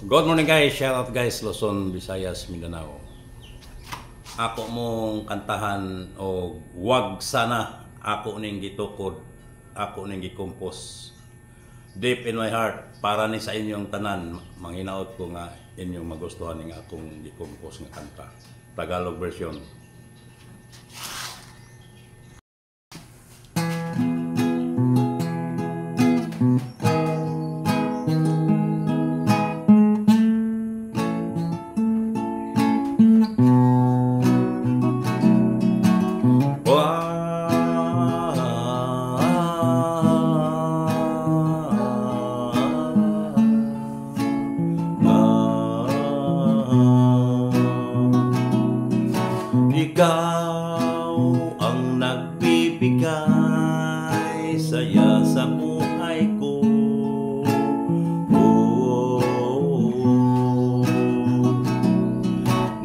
Good morning guys, shout out guys, Luzon, Visayas, Mindanao. Ako mong kantahan o wag sana ako ning gitukod, ako ning gikompos. Deep in my heart, para ni sa inyong tanan, manghinaot ko nga inyong magustuhan ning akong gikompos nga kanta. Tagalog version. Ikaw ang nagbibigay saya sa buhay ko.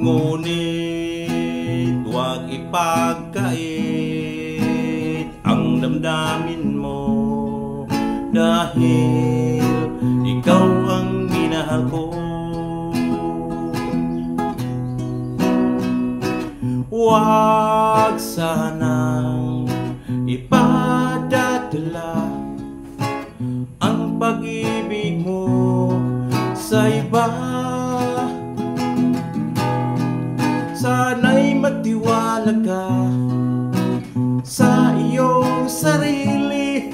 Ngunit huwag ipagkait ang damdamin mo, dahil ikaw ang minahal ko. Huwag sanang ipadadala ang pag-ibig mo sa iba. Sana'y magtiwala ka sa iyong sarili,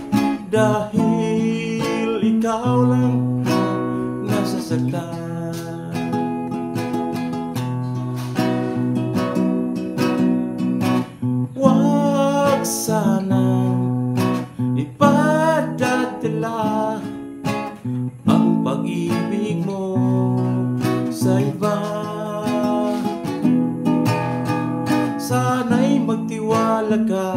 dahil ikaw lang nasasaktan. Huwag sanang ipadadala ang pag-ibig mo sa iba. Sana'y magtiwala ka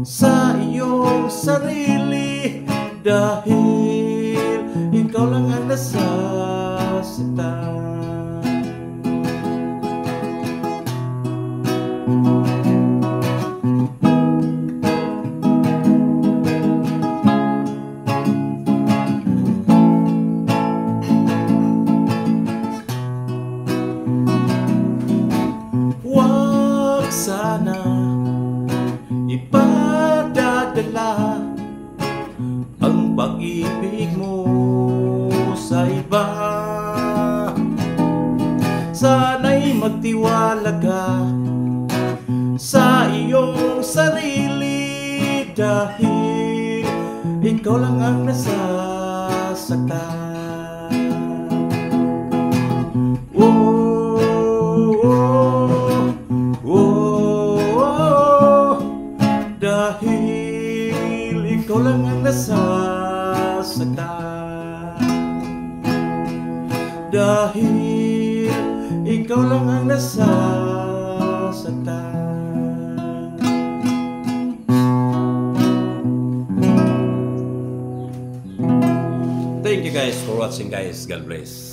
sa iyong sarili, dahil ikaw lang ang nasasaktan. Sana ipadadala ang pag-ibig mo sa iba. Sana'y magtiwala ka sa iyong sarili, dahil ikaw lang ang nasasaktan. Dahil ikaw lang ang nasasaktan, dahil ikaw lang ang nasasaktan. Thank you guys for watching guys. God bless.